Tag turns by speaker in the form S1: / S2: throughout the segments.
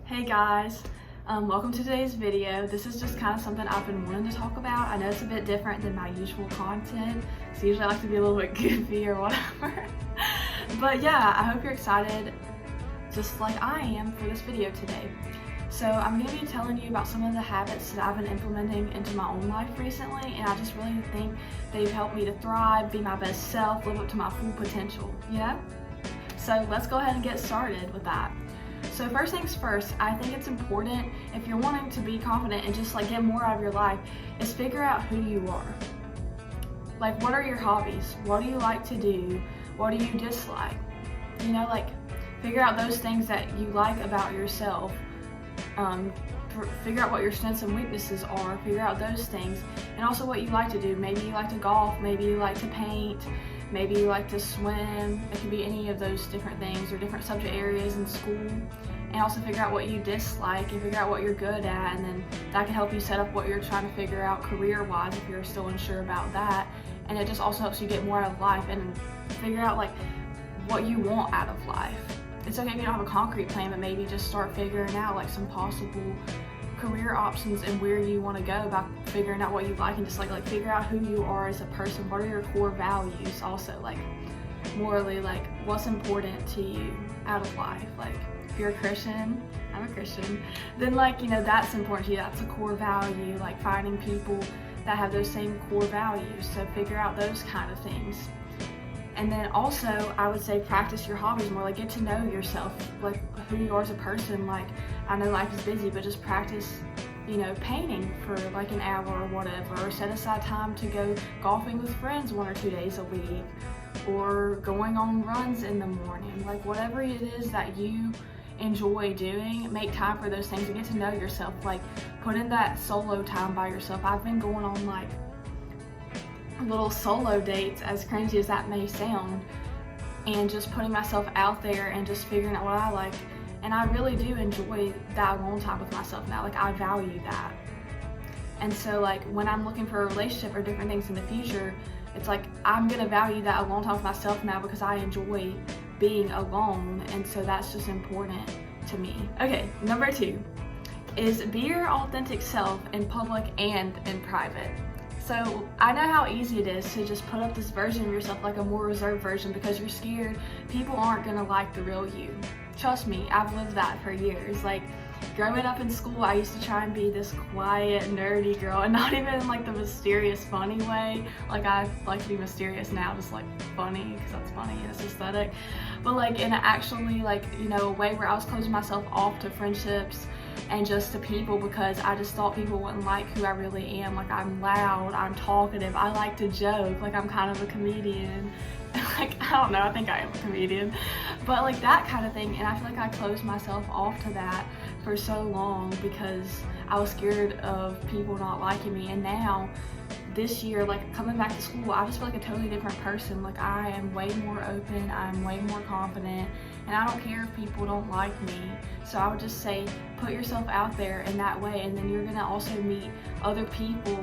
S1: Hey guys, welcome to today's video. This is just kind of something I've been wanting to talk about. I know it's a bit different than my usual content, so usually I like to be a little bit goofy or whatever. But yeah, I hope you're excited just like I am for this video today. So I'm going to be telling you about some of the habits that I've been implementing into my own life recently, and I just really think they've helped me to thrive, be my best self, live up to my full potential, you know? So let's go ahead and get started with that. So first things first, I think it's important if you're wanting to be confident and just like get more out of your life, is figure out who you are. Like, what are your hobbies? What do you like to do? What do you dislike? You know, like figure out those things that you like about yourself. Figure out what your strengths and weaknesses are, figure out those things, and also what you like to do. Maybe you like to golf, maybe you like to paint, maybe you like to swim. It could be any of those different things or different subject areas in school. And also figure out what you dislike and figure out what you're good at, and then that can help you set up what you're trying to figure out career-wise if you're still unsure about that. And it just also helps you get more out of life and figure out like what you want out of life. It's okay if you don't have a concrete plan, but maybe just start figuring out like some possible career options and where you want to go by figuring out what you like, and just like figure out who you are as a person. What are your core values? Also, like morally, like what's important to you out of life. Like if you're a Christian, I'm a Christian, then like, you know, that's important to you. That's a core value. Like finding people that have those same core values. So figure out those kind of things. And then also, I would say practice your hobbies more, like get to know yourself, like who you are as a person. Like, I know life is busy, but just practice, you know, painting for like an hour or whatever, or set aside time to go golfing with friends 1 or 2 days a week, or going on runs in the morning. Like whatever it is that you enjoy doing, make time for those things and get to know yourself. Like put in that solo time by yourself. I've been going on like little solo dates, as cringy as that may sound, and just putting myself out there and just figuring out what I like. And I really do enjoy that alone time with myself now. Like I value that. And so like when I'm looking for a relationship or different things in the future, it's like I'm gonna value that alone time with myself now because I enjoy being alone, and so that's just important to me. Okay, number 2 is be your authentic self in public and in private. So I know how easy it is to just put up this version of yourself, like a more reserved version, because you're scared people aren't gonna like the real you. Trust me, I've lived that for years. Like growing up in school, I used to try and be this quiet, nerdy girl, and not even in like the mysterious, funny way. Like I like to be mysterious now, just like funny, because that's funny and it's aesthetic. But like in an actually like, you know, a way where I was closing myself off to friendships and just to people, because I just thought people wouldn't like who I really am. Like I'm loud, I'm talkative, I like to joke, like I'm kind of a comedian. Like, I don't know, I think I am a comedian, but like that kind of thing. And I feel like I closed myself off to that for so long because I was scared of people not liking me. And now this year, like coming back to school, I just feel like a totally different person. Like I am way more open, I'm way more confident, and I don't care if people don't like me. So I would just say put yourself out there in that way, and then you're gonna also meet other people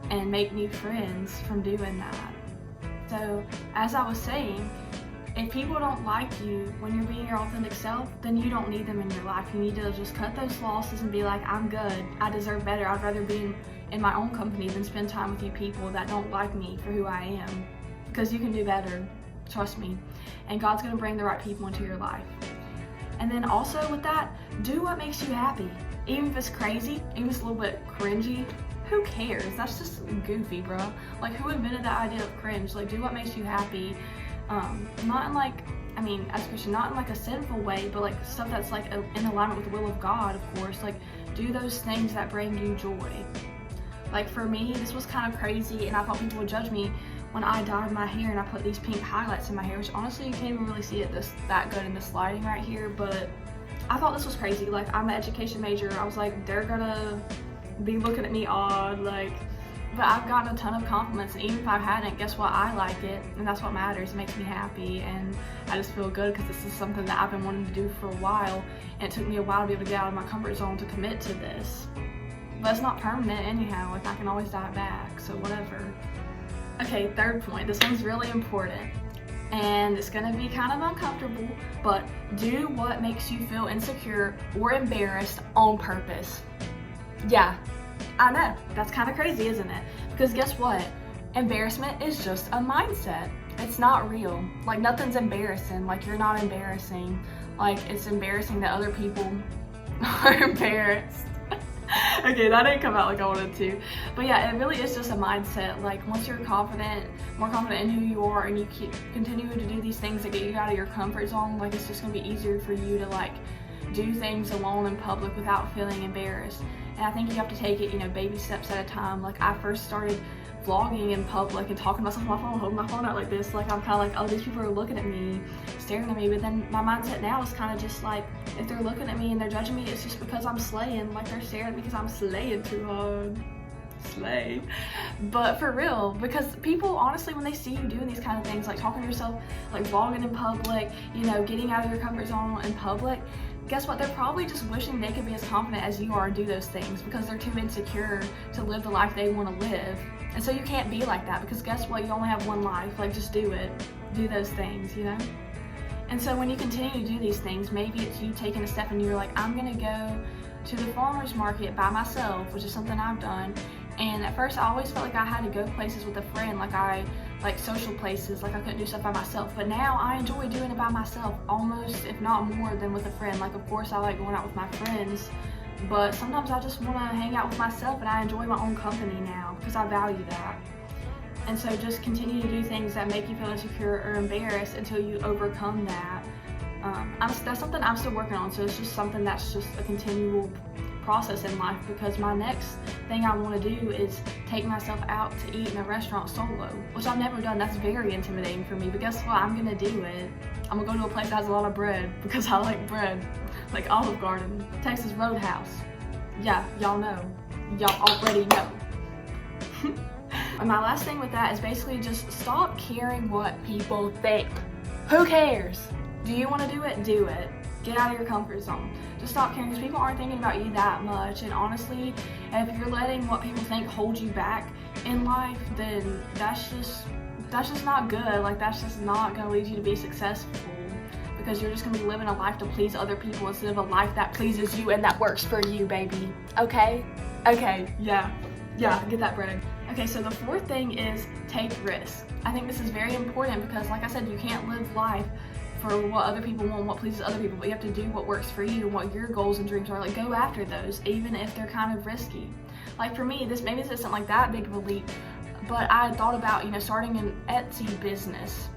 S1: and make new friends from doing that. So as I was saying, if people don't like you when you're being your authentic self, then you don't need them in your life. You need to just cut those losses and be like, I'm good, I deserve better. I'd rather be in my own company than spend time with you people that don't like me for who I am, because you can do better, trust me. And God's gonna bring the right people into your life. And then also with that, do what makes you happy. Even if it's crazy, even if it's a little bit cringy, who cares? That's just goofy, bro. Like, who invented that idea of cringe? Like, do what makes you happy. Not in like, I mean, as a Christian, not in like a sinful way, but like stuff that's like in alignment with the will of God, of course. Like, do those things that bring you joy. Like for me, this was kind of crazy, and I thought people would judge me when I dyed my hair and I put these pink highlights in my hair, which honestly you can't even really see it that good in this lighting right here, but I thought this was crazy. Like, I'm an education major. I was like, they're gonna be looking at me odd, like, but I've gotten a ton of compliments, and even if I hadn't, guess what, I like it, and that's what matters. It makes me happy, and I just feel good because this is something that I've been wanting to do for a while, and it took me a while to be able to get out of my comfort zone to commit to this. But it's not permanent anyhow, like I can always dye it back, so whatever. Okay, third point, this one's really important. and it's gonna be kind of uncomfortable, but do what makes you feel insecure or embarrassed on purpose. Yeah, I know, that's kind of crazy, isn't it? Because guess what? Embarrassment is just a mindset. It's not real. Like, nothing's embarrassing. Like, you're not embarrassing. Like, it's embarrassing that other people are embarrassed. Okay, that didn't come out like I wanted to. But yeah, it really is just a mindset. Like, once you're confident, more confident in who you are, and you keep continuing to do these things that get you out of your comfort zone, like, it's just gonna be easier for you to, like, do things alone in public without feeling embarrassed. And I think you have to take it, you know, baby steps at a time. Like, I first started vlogging in public and talking to myself on my phone, holding my phone out like this. Like, I'm kind of like, oh, these people are looking at me, staring at me. But then my mindset now is kind of just like, if they're looking at me and they're judging me, it's just because I'm slaying. Like, they're staring at me because I'm slaying too hard. Slay. But for real, because people, honestly, when they see you doing these kind of things, like talking to yourself, like vlogging in public, you know, getting out of your comfort zone in public, guess what? They're probably just wishing they could be as confident as you are and do those things, because they're too insecure to live the life they want to live. And so you can't be like that, because guess what? You only have one life. Like, just do it. Do those things, you know? And so when you continue to do these things, maybe it's you taking a step and you're like, I'm gonna go to the farmer's market by myself, which is something I've done. And at first I always felt like I had to go places with a friend, like social places, like I couldn't do stuff by myself. But now I enjoy doing it by myself, almost, if not more, than with a friend. Like, of course I like going out with my friends, but sometimes I just want to hang out with myself, and I enjoy my own company now because I value that. And so just continue to do things that make you feel insecure or embarrassed until you overcome that. That's something I'm still working on, so it's just something that's just a continual process in life, because my next thing I want to do is take myself out to eat in a restaurant solo, which I've never done. That's very intimidating for me, but guess what? I'm gonna do it. I'm gonna go to a place that has a lot of bread, because I like bread, like Olive Garden, Texas Roadhouse. Yeah, y'all know. Y'all already know. And my last thing with that is basically just stop caring what people think. Who cares? Do you want to do it? Do it. Get out of your comfort zone. Just stop caring, because people aren't thinking about you that much. And honestly, if you're letting what people think hold you back in life, then that's just not good. Like, that's just not gonna lead you to be successful, because you're just gonna be living a life to please other people instead of a life that pleases you and that works for you, baby. Okay? Okay, yeah, get that bread. Okay, so the fourth thing is take risks. I think this is very important, because like I said, you can't live life for what other people want, what pleases other people, but you have to do what works for you and what your goals and dreams are. Like, go after those, even if they're kind of risky. Like, for me, this isn't like that big of a leap, but I had thought about, you know, starting an Etsy business.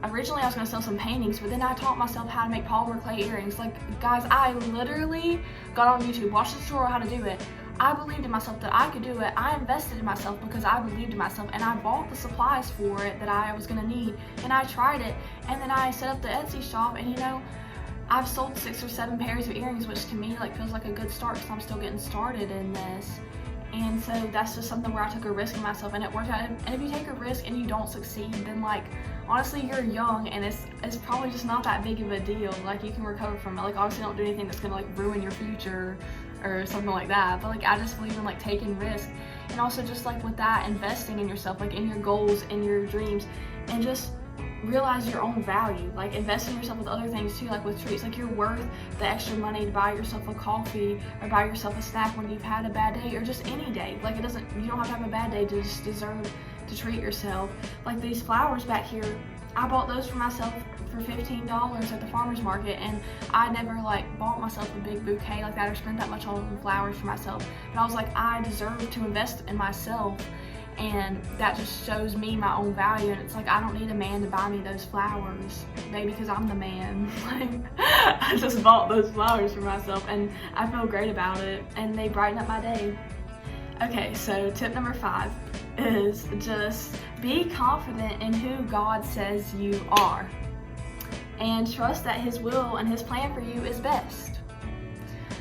S1: Originally I was gonna sell some paintings, but then I taught myself how to make polymer clay earrings. Like, guys, I literally got on YouTube, watched the tutorial how to do it. I believed in myself that I could do it. I invested in myself because I believed in myself, and I bought the supplies for it that I was gonna need, and I tried it, and then I set up the Etsy shop, and you know, I've sold 6 or 7 pairs of earrings, which to me like feels like a good start, because I'm still getting started in this. And so that's just something where I took a risk in myself, and it worked out. And if you take a risk and you don't succeed, then like, honestly, you're young, and it's probably just not that big of a deal. Like, you can recover from it. Like, obviously don't do anything that's gonna like ruin your future or something like that, but like, I just believe in like taking risks, and also just like with that, investing in yourself, like in your goals and your dreams, and just realize your own value. Like, invest in yourself with other things too, like with treats. Like, you're worth the extra money to buy yourself a coffee or buy yourself a snack when you've had a bad day, or just any day. Like, you don't have to have a bad day to just deserve to treat yourself. Like these flowers back here, I bought those for myself for $15 at the farmer's market, and I never like bought myself a big bouquet like that or spent that much on flowers for myself. But I was like, I deserve to invest in myself, and that just shows me my own value. And it's like, I don't need a man to buy me those flowers, maybe because I'm the man. Like, I just bought those flowers for myself, and I feel great about it, and they brighten up my day. Okay, so tip number 5 is just be confident in who God says you are, and trust that His will and His plan for you is best.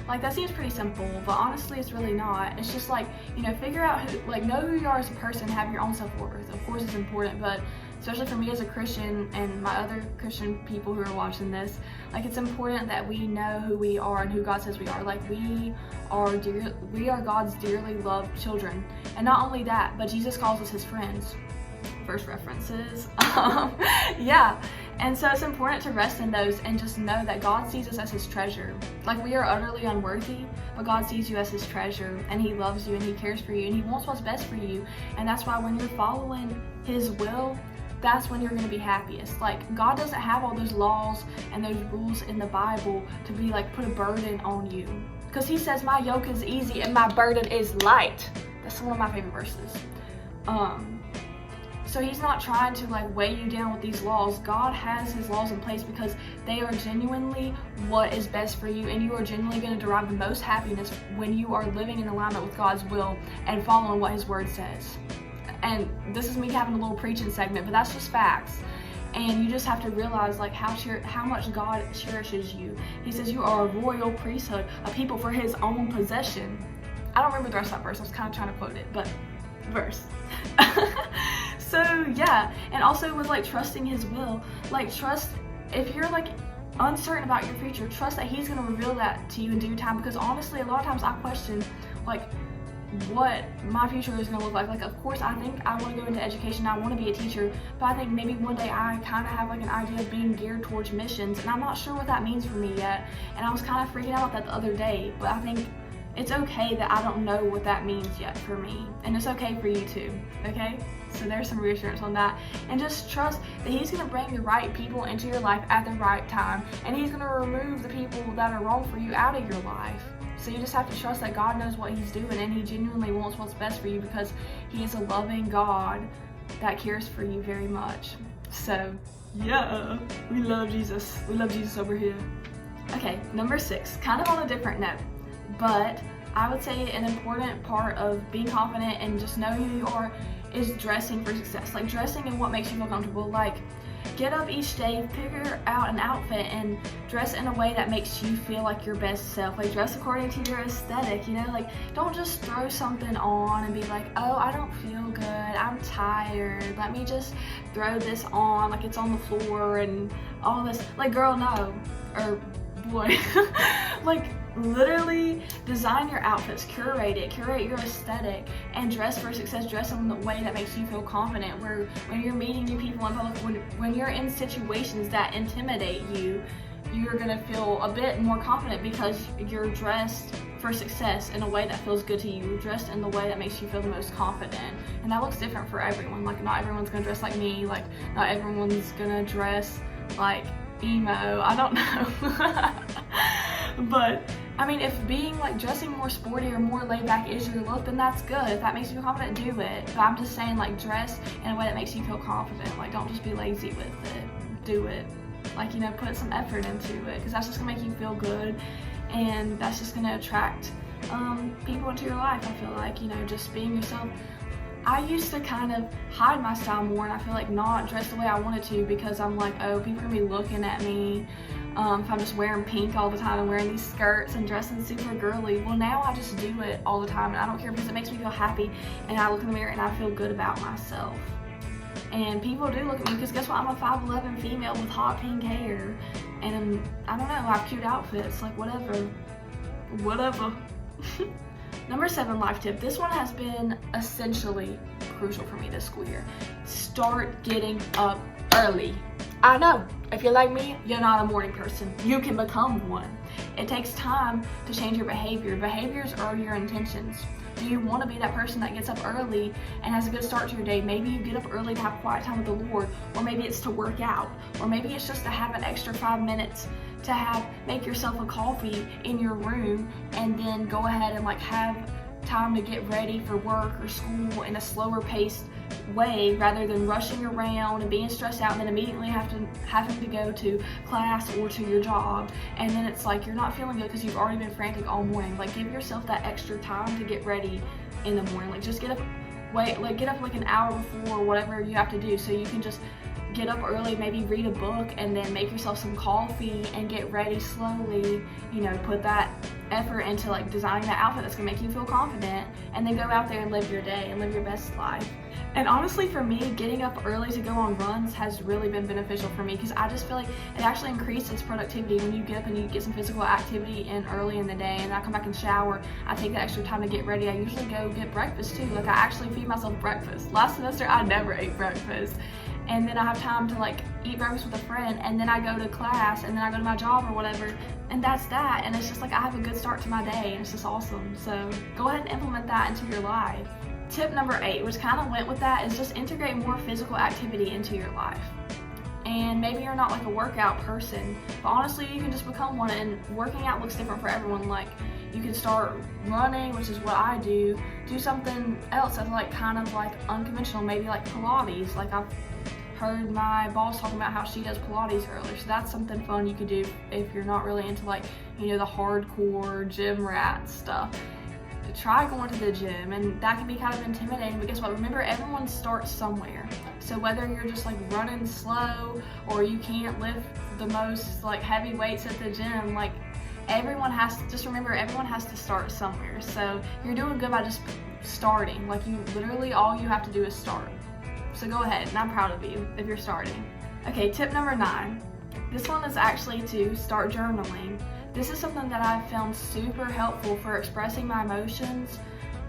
S1: Like, that seems pretty simple, but honestly it's really not. It's just like, you know, figure out who, like, know who you are as a person, have your own self-worth. Of course it's important, but especially for me as a Christian and my other Christian people who are watching this, like, it's important that we know who we are and who God says we are. Like, we are God's dearly loved children. And not only that, but Jesus calls us His friends. verse references. Yeah, and so it's important to rest in those and just know that God sees us as his treasure. Like, we are utterly unworthy, but God sees you as his treasure, and he loves you and he cares for you and he wants what's best for you. And that's why when you're following his will, that's when you're going to be happiest. Like, God doesn't have all those laws and those rules in the Bible to be like, put a burden on you. Because he says, my yoke is easy and my burden is light. That's one of my favorite verses. So he's not trying to like weigh you down with these laws. God has his laws in place because they are genuinely what is best for you, and you are genuinely going to derive the most happiness when you are living in alignment with God's will and following what his word says. And this is me having a little preaching segment, but that's just facts. And you just have to realize like how much God cherishes you. He says you are a royal priesthood, a people for his own possession. I don't remember the rest of that verse. I was kind of trying to quote it, but verse. So yeah, and also with like trusting his will, like trust, if you're like uncertain about your future, trust that he's going to reveal that to you in due time. Because honestly, a lot of times I question like what my future is going to look like. Like, of course, I think I want to go into education, I want to be a teacher, but I think maybe one day I kind of have like an idea of being geared towards missions, and I'm not sure what that means for me yet. And I was kind of freaking out about that the other day, but I think it's okay that I don't know what that means yet for me, and it's okay for you too, okay? So there's some reassurance on that, and just trust that he's going to bring the right people into your life at the right time, and he's going to remove the people that are wrong for you out of your life. So you just have to trust that God knows what he's doing, and he genuinely wants what's best for you because he is a loving God that cares for you very much. So yeah, we love Jesus. We love Jesus over here. Okay, number 6, kind of on a different note, but I would say an important part of being confident and just knowing who you are is dressing for success. Like, dressing in what makes you feel comfortable. Like, get up each day, figure out an outfit, and dress in a way that makes you feel like your best self. Like, dress according to your aesthetic, you know? Like, don't just throw something on and be like, oh, I don't feel good, I'm tired, let me just throw this on like it's on the floor and all this. Like, girl, no. Or boy. Like, literally design your outfits, curate your aesthetic, and dress for success. Dress in the way that makes you feel confident, where when you're meeting new people in public, when you're in situations that intimidate you, you're gonna feel a bit more confident because you're dressed for success in a way that feels good to you. You're dressed in the way that makes you feel the most confident, and that looks different for everyone. Like, not everyone's gonna dress like me, like not everyone's gonna dress like emo, I don't know. But I mean, if being like dressing more sporty or more laid back is your look, then that's good. If that makes you feel confident, do it. But I'm just saying, like, dress in a way that makes you feel confident. Like, don't just be lazy with it. Do it. Like, you know, put some effort into it, because that's just gonna make you feel good, and that's just gonna attract people into your life. I feel like, you know, just being yourself. I used to kind of hide my style more, and I feel like not dress the way I wanted to, because I'm like, oh, people are gonna be looking at me if I'm just wearing pink all the time and wearing these skirts and dressing super girly. Well, now I just do it all the time, and I don't care, because it makes me feel happy, and I look in the mirror and I feel good about myself. And people do look at me, because guess what? I'm a 5'11" female with hot pink hair, and I don't know, I have cute outfits, like whatever. Number 7 life tip. This one has been essentially crucial for me this school year. Start getting up early. I know, if you're like me, you're not a morning person. You can become one. It takes time to change your behavior. Behaviors are your intentions. Do you want to be that person that gets up early and has a good start to your day? Maybe you get up early to have quiet time with the Lord, or maybe it's to work out, or maybe it's just to have an extra 5 minutes to make yourself a coffee in your room, and then go ahead and like have time to get ready for work or school in a slower paced way, rather than rushing around and being stressed out and then immediately having to go to class or to your job, and then it's like you're not feeling good because you've already been frantic all morning. Like, give yourself that extra time to get ready in the morning. Like, just get up like an hour before whatever you have to do, so you can just get up early, maybe read a book, and then make yourself some coffee and get ready slowly. You know, put that effort into like designing that outfit that's gonna make you feel confident, and then go out there and live your day and live your best life. And honestly, for me, getting up early to go on runs has really been beneficial for me, because I just feel like it actually increases productivity when you get up and you get some physical activity in early in the day, and I come back and shower. I take that extra time to get ready. I usually go get breakfast too. Like, I actually feed myself breakfast. Last semester, I never ate breakfast. And then I have time to like eat breakfast with a friend, and then I go to class, and then I go to my job or whatever, and that's that. And it's just like I have a good start to my day, and it's just awesome. So go ahead and implement that into your life. Tip number 8, which kind of went with that, is just integrate more physical activity into your life. And maybe you're not like a workout person, but honestly, you can just become one, and working out looks different for everyone. Like, you can start running, which is what I do something else that's like kind of like unconventional, maybe like Pilates. Like, I've heard my boss talking about how she does Pilates earlier, so that's something fun you could do if you're not really into like, you know, the hardcore gym rat stuff. Try going to the gym, and that can be kind of intimidating, but guess what? Remember, everyone starts somewhere. So whether you're just like running slow, or you can't lift the most like heavy weights at the gym, like just remember, everyone has to start somewhere. So you're doing good by just starting. Like, you literally, all you have to do is start. So go ahead, and I'm proud of you if you're starting. Okay, tip number 9. This one is actually to start journaling. This is something that I've found super helpful for expressing my emotions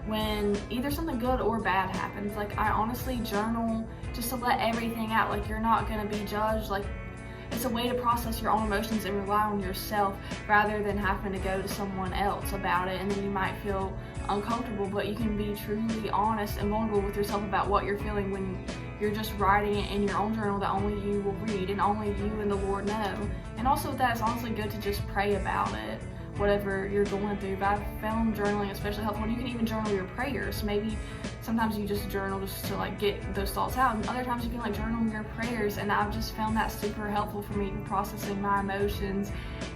S1: when either something good or bad happens. Like, I honestly journal just to let everything out. Like, you're not gonna be judged. Like, it's a way to process your own emotions and rely on yourself rather than having to go to someone else about it, and then you might feel uncomfortable. But you can be truly honest and vulnerable with yourself about what you're feeling when you're just writing it in your own journal that only you will read and only you and the Lord know. And also, that it's honestly good to just pray about it, whatever you're going through. But I've found journaling especially helpful. You can even journal your prayers. Maybe sometimes you just journal just to like get those thoughts out, and other times you can like journal your prayers, and I've just found that super helpful for me in processing my emotions.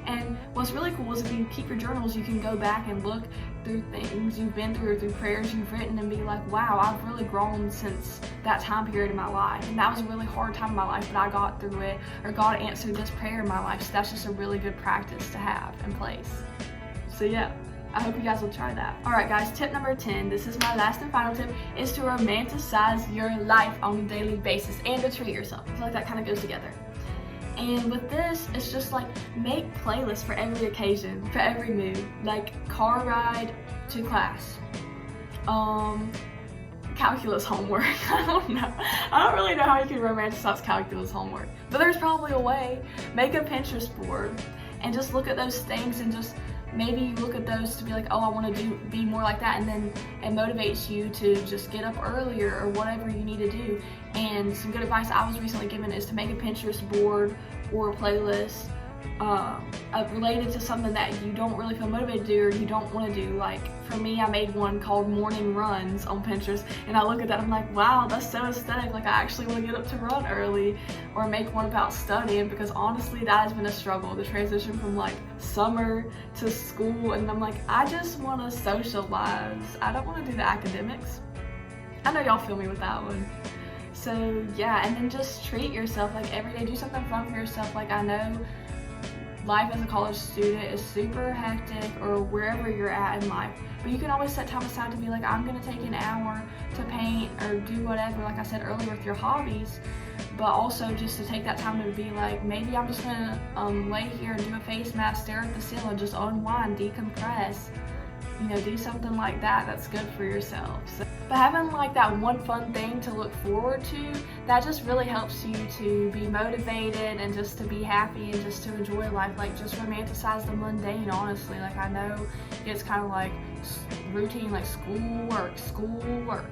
S1: And what's really cool is if you keep your journals, you can go back and look through things you've been through, or through prayers you've written, and be like, wow, I've really grown since that time period in my life, and that was a really hard time in my life, but I got through it, or God answered this prayer in my life. So that's just a really good practice to have in place. So yeah, I hope you guys will try that. Alright guys, tip number 10, this is my last and final tip, is to romanticize your life on a daily basis and to treat yourself. I feel like that kind of goes together. And with this, it's just like, make playlists for every occasion, for every mood. Like, car ride to class, calculus homework. I don't know. I don't really know how you can romanticize calculus homework, but there's probably a way. Make a Pinterest board and just look at those things, and just maybe look at those to be like, oh, I want to be more like that, and then it motivates you to just get up earlier or whatever you need to do. And some good advice I was recently given is to make a Pinterest board or a playlist related to something that you don't really feel motivated to do, or you don't want to do. Like, for me, I made one called Morning Runs on Pinterest, and I look at that, I'm like, wow, that's so aesthetic. Like, I actually want to get up to run early. Or make one about studying, because honestly, that has been a struggle, the transition from like summer to school, and I'm like, I just want to socialize. I don't want to do the academics. I know y'all feel me with that one. So yeah, and then just treat yourself. Like, every day, do something fun for yourself. Like, I know life as a college student is super hectic, or wherever you're at in life, but you can always set time aside to be like, I'm gonna take an hour to paint or do whatever, like I said earlier with your hobbies. But also just to take that time to be like, maybe I'm just gonna lay here and do a face mask, stare at the ceiling, just unwind, decompress. You know, do something like that that's good for yourself. So, but having like that one fun thing to look forward to, that just really helps you to be motivated and just to be happy and just to enjoy life. Like, just romanticize the mundane, honestly. Like, I know it's kind of like routine, like schoolwork,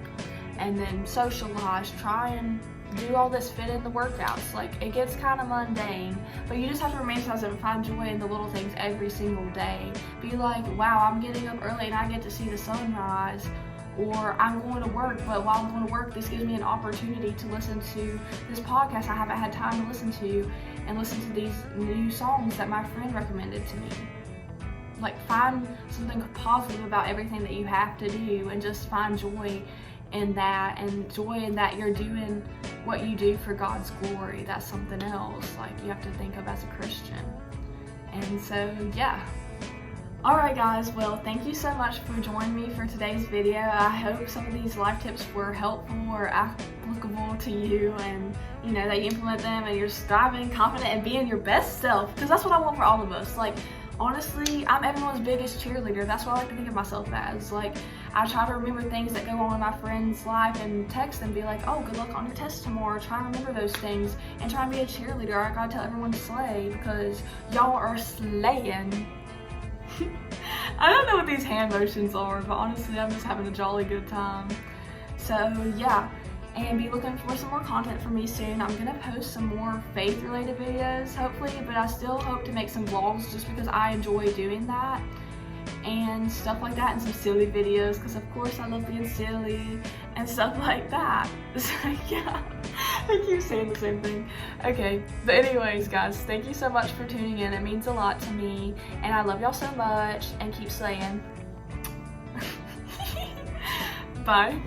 S1: and then socialize, try and do all this, fit in the workouts. Like, it gets kind of mundane, but you just have to romanticize it and find joy in the little things every single day. Be like, wow, I'm getting up early and I get to see the sunrise. Or I'm going to work, but while I'm going to work, this gives me an opportunity to listen to this podcast I haven't had time to listen to, and listen to these new songs that my friend recommended to me. Like, find something positive about everything that you have to do, and just find joy in that, and joy in that you're doing what you do for God's glory. That's something else, like, you have to think of as a Christian. And so yeah, Alright guys, well thank you so much for joining me for today's video. I hope some of these life tips were helpful or applicable to you, and you know that you implement them and you're striving, confident, and being your best self, because that's what I want for all of us. Like honestly, I'm everyone's biggest cheerleader. That's what I like to think of myself as. Like I try to remember things that go on in my friend's life and text and be like, oh, good luck on your test tomorrow. Try and remember those things and try and be a cheerleader. I gotta tell everyone to slay, because y'all are slaying. I don't know what these hand motions are, but honestly I'm just having a jolly good time. So yeah, and be looking for some more content from me soon. I'm gonna post some more faith related videos hopefully, but I still hope to make some vlogs just because I enjoy doing that and stuff like that, and some silly videos because of course I love being silly and stuff like that. So yeah, I keep saying the same thing. Okay, but anyways guys, thank you so much for tuning in. It means a lot to me and I love y'all so much, and keep slaying. Bye.